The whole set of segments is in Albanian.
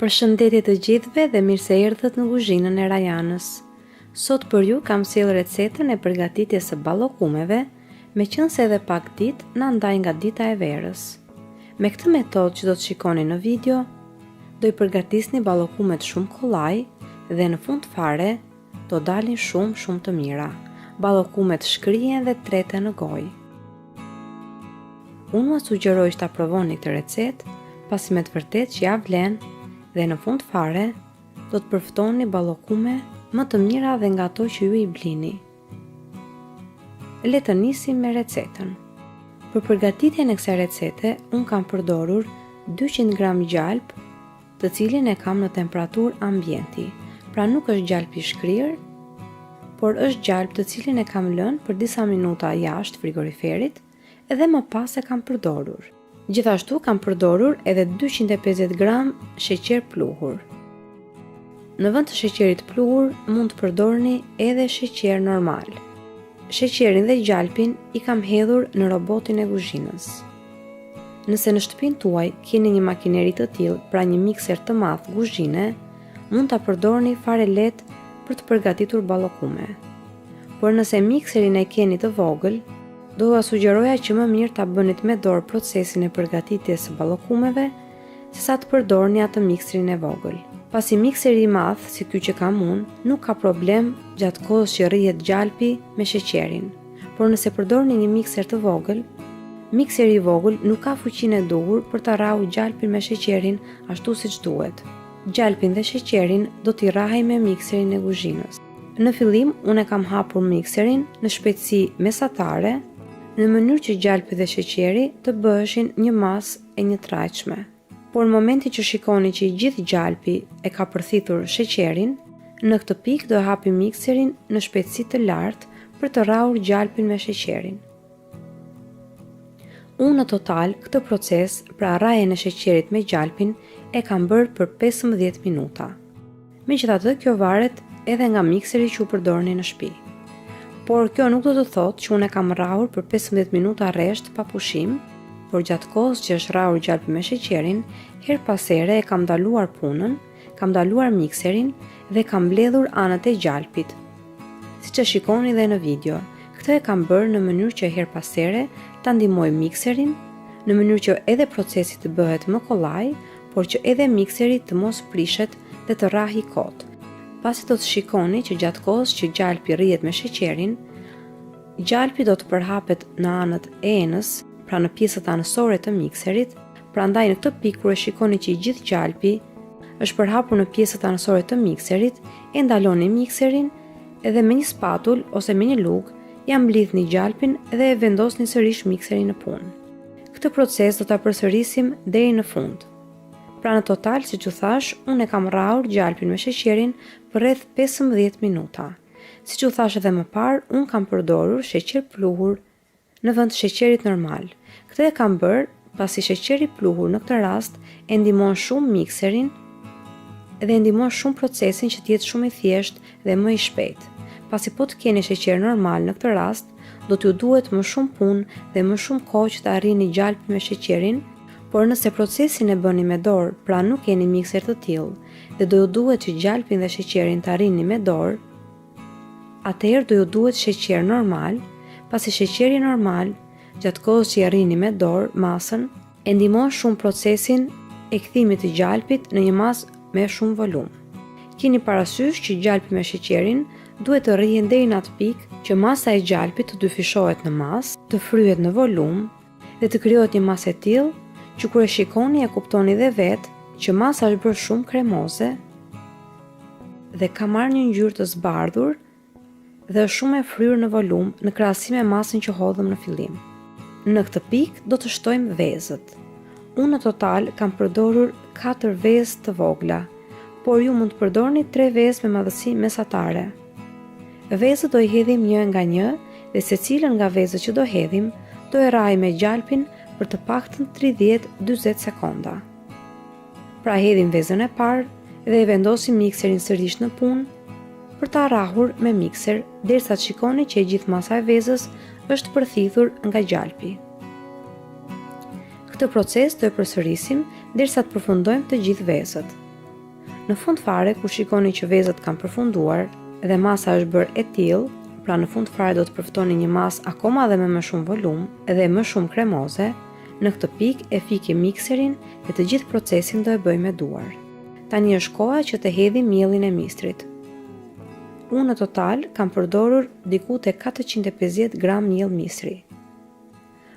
Përshëndetje të gjithëve dhe mirë se erdhët në kuzhinën e Rajanës. Sot për ju kam sjellë recetën e përgatitjes së ballokumeve, meqense edhe pak ditë na ndaj nga dita e verës. Me këtë metodë që do të shikoni në video, do i përgatisni ballokumet shumë kollaj dhe në fund fare do dalin shumë të mira. Ballokumet shkrihen dhe treten në gojë. Unë më sugjeroj që ta provoni këtë recetë, pasi me të vërtetë që ja vlen dhe në fund fare do të përftoni ballokume më të mira dhe nga ato që ju i blini. Le të nisim me recetën. Për përgatitjen e kësaj recete, unë kam përdorur 200 gram gjalp, të cilin e kam në temperaturë ambienti. Pra nuk është gjalp i shkrirë, por është gjalp të cilin e kam lënë për disa minuta jashtë frigoriferit edhe më pas e kam përdorur. Gjithashtu kam përdorur edhe 250 gram sheqer pluhur. Në vend të sheqerit pluhur mund të përdorni edhe sheqer normal. Sheqerin dhe gjalpin i kam hedhur në robotin e kuzhinës. Nëse në shtëpinë tuaj keni një makineri të tillë, pra një mikser të madh kuzhine, mund ta përdorni fare lehtë për të përgatitur ballokume. Por nëse mikserin e keni të vogël, do t'ua sugjeroja që më mirë ta bënit me dorë procesin e përgatitjes së ballokumeve, sesa të përdorni atë mikserin e vogël. Pasi mikseri i madh, si ky që kam unë, nuk ka problem gjatë kohës që rrihet gjalpi me sheqerin. Por nëse përdorni një mikser të vogël, mikseri i vogël nuk ka fuqinë e duhur për të rrahur gjalpin me sheqerin ashtu siç duhet. Gjalpin dhe sheqerin do t'i rrahej me mikserin e kuzhinës. Në fillim, unë e kam hapur mikserin në shpejtësi mesatare, në mënyrë që gjalpi dhe sheqeri të bëheshin një masë e njëtrajtshme. Por në momentin që shikoni që i gjithë gjalpi e ka përthithur sheqerin, në këtë pikë do e hapi mikserin në shpejtësi të lartë për të rrahur gjalpin me sheqerin. Unë në total këtë proces, pra rrahjen e sheqerit me gjalpin, e kam bërë për 15 minuta. Megjithatë, kjo varet edhe nga mikseri që u përdorni në shtëpi. Por kjo nuk do të thotë që unë e kam rrahur për 15 minuta rresht pa pushim, por gjatë kohës që është rrahur gjalpi me sheqerin, her pas here e kam ndaluar punën, kam ndaluar mikserin dhe kam mbledhur anët e gjalpit. Siç e shikoni dhe në video, këtë e kam bërë në mënyrë që her pas here ta ndihmoj mikserin, në mënyrë që edhe procesi të bëhet më kollaj, por që edhe mikseri të mos prishet dhe të rrahi kot. Pasi do të shikoni që gjatë kohës që gjalpi rrihet me sheqerin, gjalpi do të përhapet në anët e enës, pra në pjesët anësore të mikserit, prandaj në këtë pikë kur e shikoni që i gjithë gjalpi është përhapur në pjesët anësore të mikserit, e ndaloni mikserin edhe me një spatull ose me një lugë ja mblidhni gjalpin dhe e vendosni sërish mikserin në punë. Këtë proces do ta përsërisim deri në fund. Pra në total, siç u thash, unë e kam rrahur gjalpin me sheqerin për rreth 15 minuta. Siç u thash edhe më parë, unë kam përdorur sheqer pluhur në vend të sheqerit normal. Këtë e kam bërë pasi sheqeri pluhur në këtë rast e ndihmon shumë mikserin dhe ndihmon shumë procesin që të jetë shumë i thjeshtë dhe më i shpejtë. Pasi po të keni sheqer normal në këtë rast, do t'ju duhet më shumë punë dhe më shumë kohë që të arrini gjalpin me sheqerin, por nëse procesin e bëni me dorë, pra nuk keni mikser të tillë dhe do ju duhet që gjalpin dhe sheqerin të arrini me dorë, atëherë do ju duhet sheqer normal, pasi sheqeri normal, gjatë kohës që i arrini me dorë masën, e ndihmon shumë procesin e kthimit të gjalpit në një masë me shumë volum. Keni parasysh që gjalpi me sheqerin duhet të rrihen deri në atë pikë që masa e gjalpit të dyfishohet në masë, të fryhet në volum dhe të krijohet një masë e tillë që kur e shikoni e kuptoni dhe vetë që masa është bërë shumë kremoze dhe ka marrë një ngjyrë të zbardhur dhe është shumë e fryrë në volum në krahasim me masën që hodhëm në fillim. Në këtë pikë do të shtojmë vezët. Unë në total kam përdorur 4 vezë të vogla, por ju mund të përdorni 3 vezë me madhësi mesatare. Vezët do i hedhim një nga një dhe secilën nga vezët që do hedhim do e rrahim me gjalpin për të paktën 30-40 sekonda. Pra hedhim vezën e parë dhe e vendosim mikserin sërish në punë për ta rrahur me mikser derisa të shikoni që e gjithë masa e vezës është përthithur nga gjalpi. Këtë proces do e përsërisim derisa të përfundojmë të gjithë vezët. Në fund fare, kur shikoni që vezët kanë përfunduar dhe masa është bërë e tillë, pra në fund fare do të përftoni një masë akoma dhe me më shumë volum dhe më shumë kremoze, në këtë pikë e fikim mikserin dhe të gjithë procesin do e bëjmë me duar. Tani është koha që të hedhim mielin e mistrit. Unë në total kam përdorur diku te 450 gram miell mistri.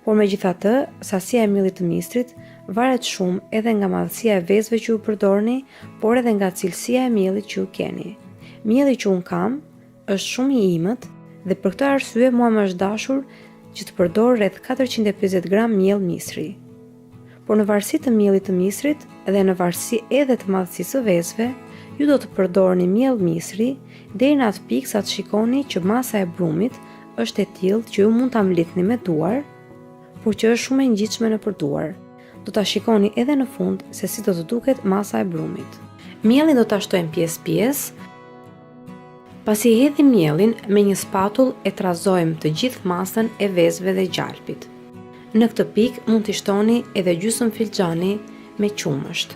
Por megjithatë, sasia e miellit të mistrit varet shumë edhe nga madhësia e vezëve që u përdorni, por edhe nga cilësia e miellit që u keni. Mielli që unë kam është shumë i imët dhe për këtë arsye mua më është dashur që të përdor rreth 450 gram miell mistri. Por në varësi të miellit të mistrit dhe në varësi edhe të madhësisë së vezëve, ju do të përdorni miell mistri deri në atë pikë sa të shikoni që masa e brumit është e tillë që ju mund ta mlidhni me duar, por që është shumë e ngjitshme në përduar. Do ta shikoni edhe në fund se si do të duket masa e brumit. Miellin do ta shtojmë pjesë-pjesë. Pasi hedhim mielin, me një spatull e trazojmë të gjithë masën e vezëve dhe gjalpit. Në këtë pikë mund t'i shtoni edhe gjysmë filxhani me qumësht.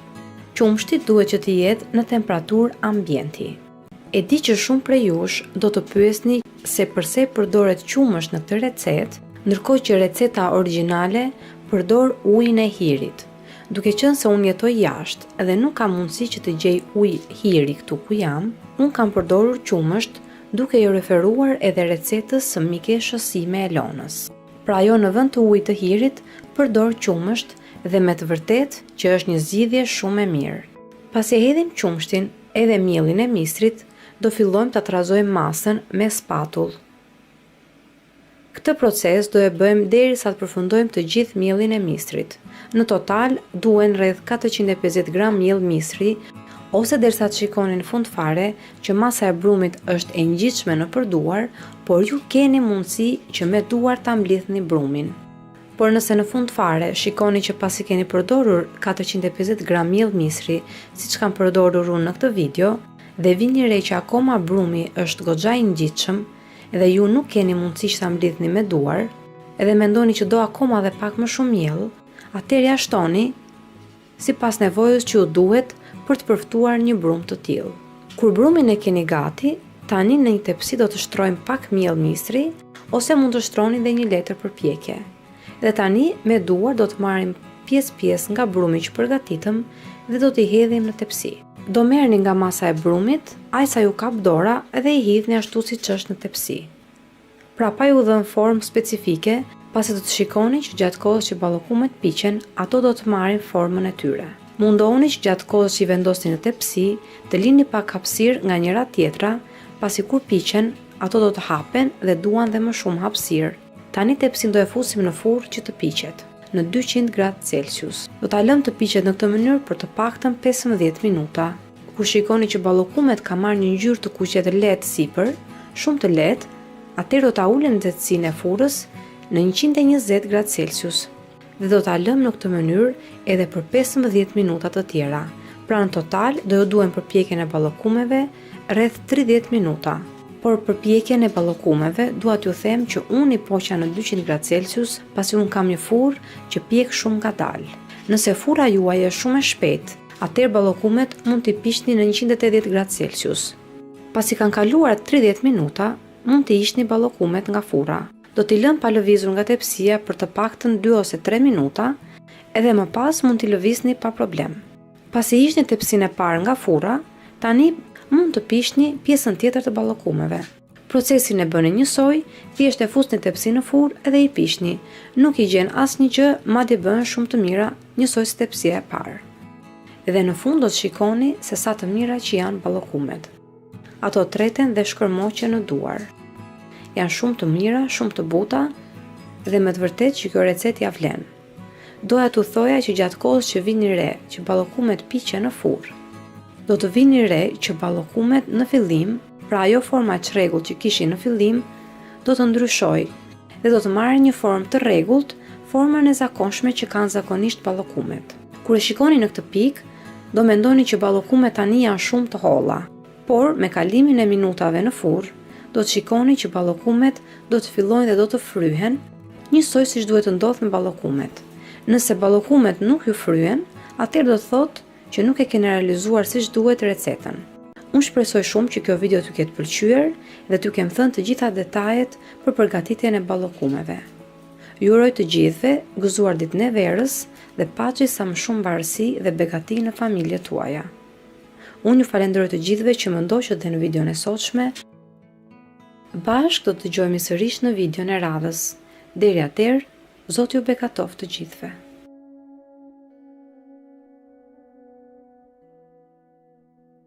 Qumështi duhet që të jetë në temperaturë ambienti. E di që shumë prej jush do të pyesni se përse përdoret qumësht në këtë recetë, ndërkohë që receta origjinale përdor ujin e hirit. Duke qenë se unë jetoj jashtë dhe nuk kam mundësi që të gjej ujë hiri këtu ku jam, unë kam përdorur qumësht duke ju referuar edhe recetës së mikeshës sime Elonës. Pra ajo në vend të ujit të hirit përdor qumësht dhe me të vërtet që është një zgjidhje shumë e mirë. Pasi hedhim qumshtin edhe miellin e mistrit, do fillojmë ta trazojmë masën me spatull. Këtë proces do e bëjmë derisa të përfundojmë të gjithë miellin e mistrit. Në total duhen rreth 450 gram miell mistri, ose derisa të shikoni në fund fare që masa e brumit është e ngjitshme në përduar, por ju keni mundësi që me duar ta mblidhni brumin. Por nëse në fund fare shikoni që pasi keni përdorur 450 gram miell mistri, siç kam përdorur unë në këtë video, dhe vini re që akoma brumi është goxha i ngjitshëm dhe ju nuk keni mundësi që ta mblidhni me duar, edhe mendoni që do akoma dhe pak më shumë miell, atëherë ja shtoni sipas nevojës që ju duhet për të përftuar një brum të tillë. Kur brumin e keni gati, tani në një tepsi do të shtrojmë pak miell mistri ose mund të shtroni dhe një letër përpjekje. Dhe tani me duar do të marrim pjesë-pjesë nga brumi që përgatitëm dhe do t'i hedhim në tepsi. Do merrni nga masa e brumit, aq sa ju kap dora dhe i hidhni ashtu siç është në tepsi. Pra pa ju dhënë formë specifike, pasi do të shikoni që gjatë kohës që ballokumet piqen, ato do të marrin formën e tyre. Mundohuni që gjatë kohës që i vendosni në tepsi, të lini pak hapësirë nga njëra tjetra, pasi kur piqen, ato do të hapen dhe duan dhe më shumë hapësirë. Tani tepsin do e fusim në furrë që të piqet, në 200 gradë Celsius. Do ta lëm të piqet në këtë mënyrë për të paktën 15 minuta. Kur shikoni që ballokumet ka marrë një ngjyrë të kuqe të lehtë sipër, shumë të lehtë, atëherë do ta ulën nxehtësinë e furrës në 120 gradë Celsius dhe do ta lëm në këtë mënyrë edhe për 15 minuta të tjera. Pra në total do ju duhen përpjekjen e ballokumeve rreth 30 minuta. Por përpjekjen e ballokumeve dua t'ju them që unë i poqa në 200 gradë Celsius pasi unë kam një furrë që pjek shumë ngadalë. Nëse furra juaj është shumë e shpejtë, atëherë ballokumet mund t'i piqni në 180 gradë Celsius. Pasi kanë kaluar 30 minuta, mund t'i hiqni ballokumet nga furra. Do t'i lënë pa lëvizur nga tepsia për të paktën 2 ose 3 minuta, edhe më pas mund t'i lëvizni pa problem. Pasi hiqni tepsinë e parë nga furra, tani mund të piqni pjesën tjetër të ballokumeve. Procesin e bëni njësoj, thjesht e fusni tepsinë në furrë edhe i piqni. Nuk i gjen asnjë gjë, madje bëhen shumë të mira njësoj si tepsia e parë. Dhe në fund do të shikoni se sa të mira që janë ballokumet. Ato treten dhe shkërmoqen në duar. Janë shumë të mira, shumë të buta dhe me të vërtetë që kjo recetë ja vlen. Doja t'u thoja që gjatë kohës që vini re që ballokumet piqen në furrë, do të vini re që ballokumet në fillim, pra ajo forma e çrregullt që kishin në fillim, do të ndryshojë dhe do të marrë një formë të rregullt, formën e zakonshme që kanë zakonisht ballokumet. Kur e shikoni në këtë pikë, do mendoni që ballokumet tani janë shumë të holla, por me kalimin e minutave në furrë, do të shikoni që ballokumet do të fillojnë dhe do të fryhen, njësoj siç duhet të ndodhë me ballokumet. Nëse ballokumet nuk ju fryen, atëherë do të thotë që nuk e keni realizuar siç duhet recetën. Unë shpresoj shumë që kjo video t'ju ketë pëlqyer dhe t'ju kem thënë të gjitha detajet për përgatitjen e ballokumeve. Ju uroj të gjithëve gëzuar ditën e verës dhe paçi sa më shumë mbarësi dhe begati në familjet tuaja. Unë ju falenderoj të gjithëve që më ndoqët dhe në videon e sotshme. Bashkë do të dëgjojmë sërish në videon e radhës. Deri atëherë, Zoti ju bekatoft të gjithëve.